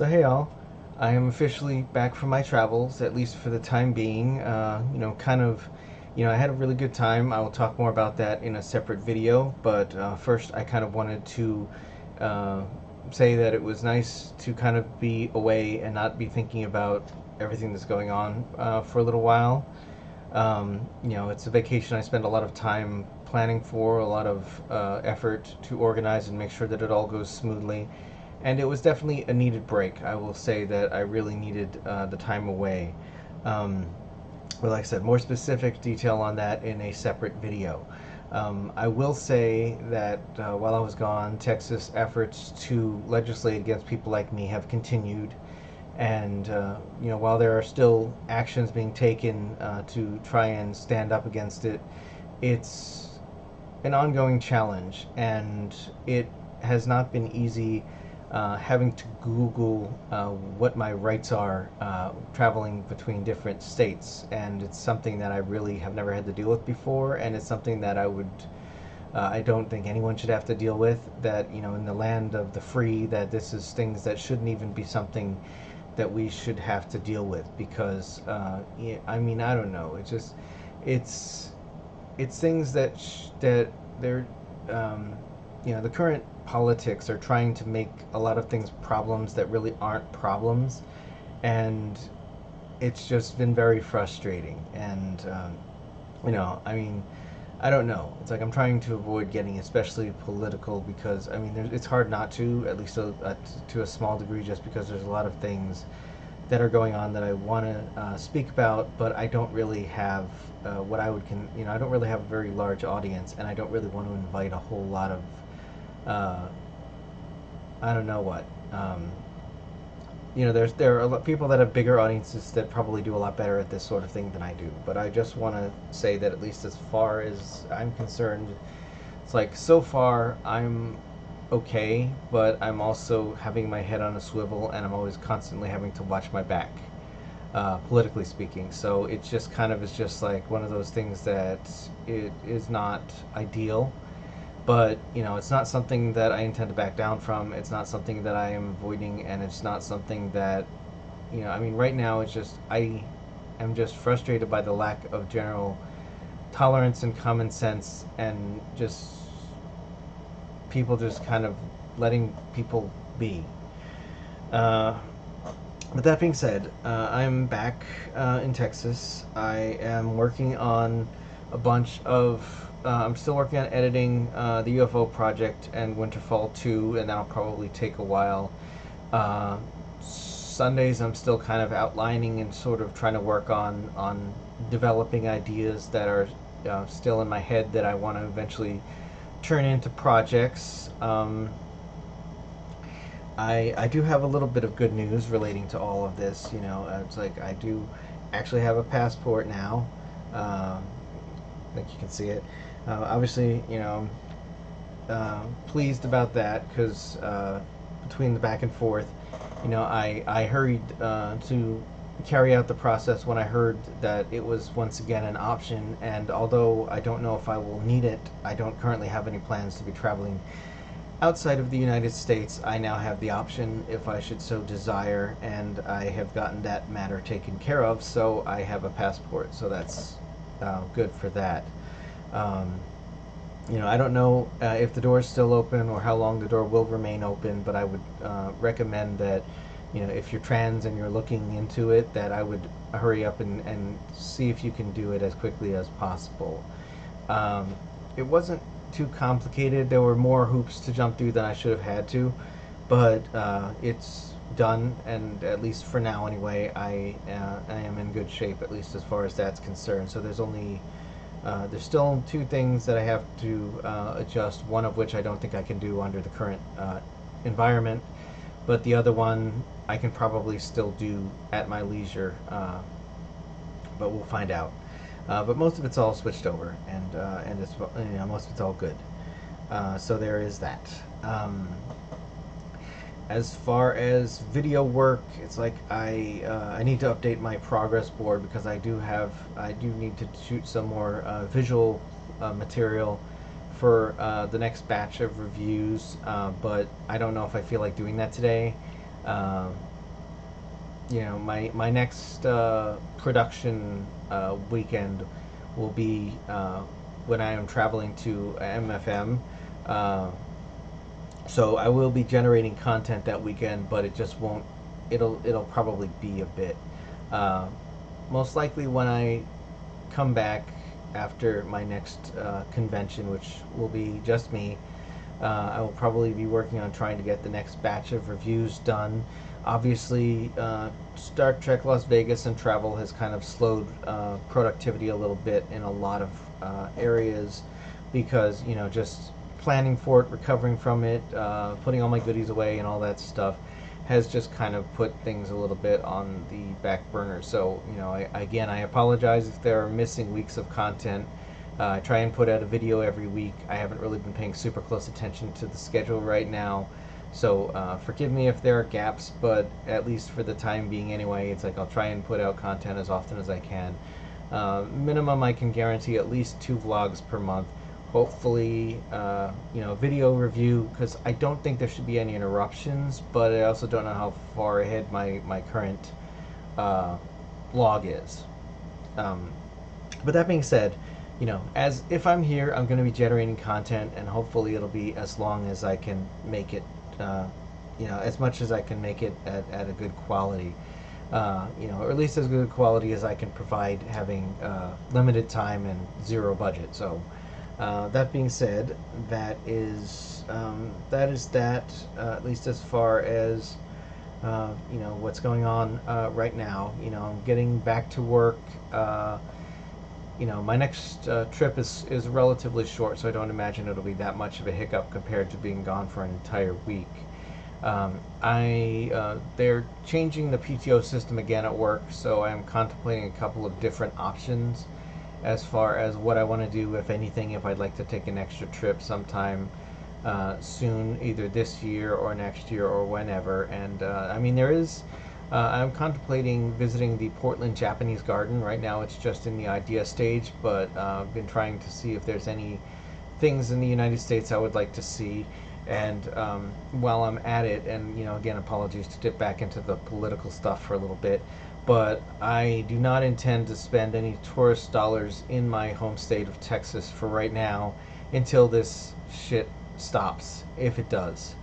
So hey all, I am officially back from my travels, at least for the time being. I had a really good time. I will talk more about that in a separate video, but first I kind of wanted to uh, say that it was nice to kind of be away and not be thinking about everything that's going on for a little while. It's a vacation I spend a lot of time planning for, a lot of effort to organize and make sure that it all goes smoothly. And it was definitely a needed break. I will say that I really needed the time away. Um, but like I said, more specific detail on that in a separate video. I will say that while I was gone, Texas efforts to legislate against people like me have continued. And while there are still actions being taken to try and stand up against it, it's an ongoing challenge, and it has not been easy having to Google what my rights are traveling between different states, and it's something that I really have never had to deal with before, and it's something that I don't think anyone should have to deal with. That in the land of the free, that this is things that shouldn't even be something that we should have to deal with because yeah, I mean I don't know. It's it's things that they're um, the current politics are trying to make a lot of things problems that really aren't problems, and it's just been very frustrating. And I mean, I don't know. It's like I'm trying to avoid getting especially political because I mean, it's hard not to, at least to a small degree, just because there's a lot of things that are going on that I want to speak about, but I don't really have what I would I don't really have a very large audience, and I don't really want to invite a whole lot of uh, I don't know what. There are a lot people that have bigger audiences that probably do a lot better at this sort of thing than I do. But I just want to say that at least as far as I'm concerned, it's like so far I'm okay, but I'm also having my head on a swivel, and I'm always constantly having to watch my back, politically speaking. So it's just kind of is just like one of those things that it is not ideal, but it's not something that I intend to back down from. It's not something that I am avoiding, and it's not something that I mean, right now it's just I am just frustrated by the lack of general tolerance and common sense, and just people just kind of letting people be. Uh, but that being said, I'm back in Texas. I am working on a bunch of. I'm still working on editing the UFO project and Winterfall 2, and that'll probably take a while. Sundays, I'm still kind of outlining and sort of trying to work on developing ideas that are still in my head that I want to eventually turn into projects. I do have a little bit of good news relating to all of this. It's like I do actually have a passport now. Um, I think you can see it. Obviously, pleased about that because between the back and forth, I hurried to carry out the process when I heard that it was once again an option. And although I don't know if I will need it, I don't currently have any plans to be traveling outside of the United States. I now have the option if I should so desire, and I have gotten that matter taken care of, so I have a passport, so that's good for that. Um, I don't know if the door is still open or how long the door will remain open, but I would recommend that, if you're trans and you're looking into it, that I would hurry up and see if you can do it as quickly as possible. It wasn't too complicated. There were more hoops to jump through than I should have had to, but it's done, and at least for now anyway, I am in good shape, at least as far as that's concerned. So there's still two things that I have to adjust, one of which I don't think I can do under the current environment, but the other one I can probably still do at my leisure, but we'll find out. But most of it's all switched over, and it's most of it's all good. So there is that. As far as video work, it's like I need to update my progress board because I do need to shoot some more visual material for the next batch of reviews, but I don't know if I feel like doing that today. my next production weekend will be when I am traveling to MFM. Uh, so I will be generating content that weekend, but it just won't. It'll probably be a bit. Uh, Most likely when I come back after my next convention, which will be just me. I will probably be working on trying to get the next batch of reviews done. Obviously, Star Trek Las Vegas and travel has kind of slowed productivity a little bit in a lot of areas because, just planning for it, recovering from it, putting all my goodies away, and all that stuff has just kind of put things a little bit on the back burner. So, I apologize if there are missing weeks of content. I try and put out a video every week. I haven't really been paying super close attention to the schedule right now. So forgive me if there are gaps, but at least for the time being anyway, it's like I'll try and put out content as often as I can. Minimum, I can guarantee at least 2 vlogs per month. Hopefully, video review, because I don't think there should be any interruptions, but I also don't know how far ahead my current log is. But that being said, as if I'm here, I'm going to be generating content, and hopefully it'll be as long as I can make it, as much as I can make it at a good quality, or at least as good quality as I can provide, having limited time and zero budget. So, that being said, that is that. At least as far as what's going on right now. I'm getting back to work. My next trip is relatively short, so I don't imagine it'll be that much of a hiccup compared to being gone for an entire week. They're changing the PTO system again at work, so I'm contemplating a couple of different options as far as what I want to do, if anything, if I'd like to take an extra trip sometime soon, either this year or next year or whenever. And I'm contemplating visiting the Portland Japanese Garden. Right now it's just in the idea stage, but I've been trying to see if there's any things in the United States I would like to see. And while I'm at it, and again, apologies to dip back into the political stuff for a little bit, but I do not intend to spend any tourist dollars in my home state of Texas for right now until this shit stops, if it does.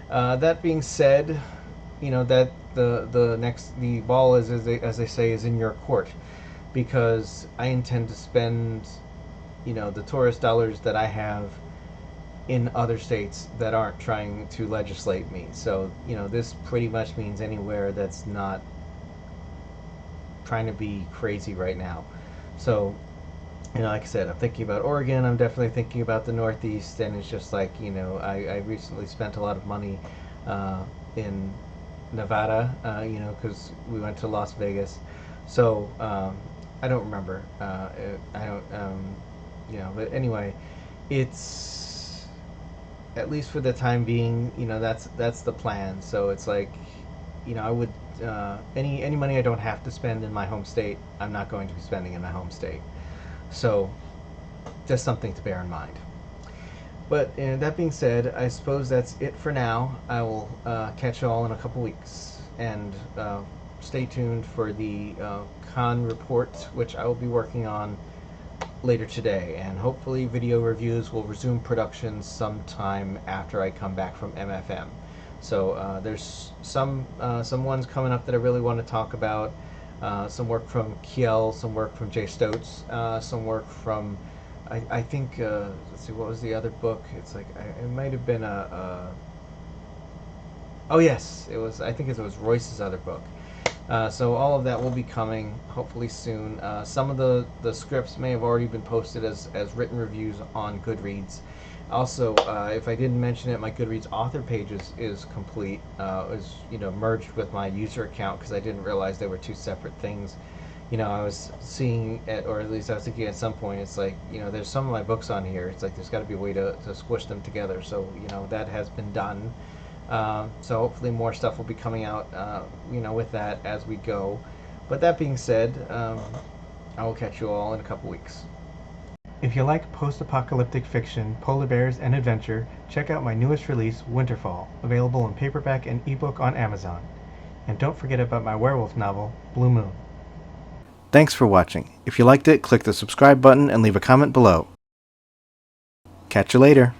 That being said, that the ball is, as they say, is in your court, because I intend to spend the tourist dollars that I have in other states that aren't trying to legislate me. So this pretty much means anywhere that's not trying to be crazy right now. So like I said, I'm thinking about Oregon. I'm definitely thinking about the Northeast, and it's just like I recently spent a lot of money in Nevada, because we went to Las Vegas. So I don't remember. I don't, but anyway, it's, at least for the time being, that's the plan. So it's like, I would, any money I don't have to spend in my home state, I'm not going to be spending in my home state. So just something to bear in mind. But that being said, I suppose that's it for now. I will catch you all in a couple weeks, and stay tuned for the con report, which I will be working on later today, and hopefully video reviews will resume production sometime after I come back from MFM. So there's some ones coming up that I really want to talk about. Some work from Kiel, some work from Jay Stotz, some work from, I think, let's see, what was the other book? It's like, it might have been oh yes, it was, I think it was Royce's other book. So all of that will be coming hopefully soon. Some of the scripts may have already been posted as written reviews on Goodreads. Also, if I didn't mention it, my Goodreads author page is complete. Is merged with my user account, because I didn't realize they were two separate things. I was seeing it, or at least I was thinking at some point, it's like, there's some of my books on here. It's like there's got to be a way to squish them together. So that has been done. So hopefully more stuff will be coming out, with that as we go. But that being said, I will catch you all in a couple weeks. If you like post-apocalyptic fiction, polar bears, and adventure, check out my newest release, Winterfall, available in paperback and ebook on Amazon. And don't forget about my werewolf novel, Blue Moon. Thanks for watching. If you liked it, click the subscribe button and leave a comment below. Catch you later.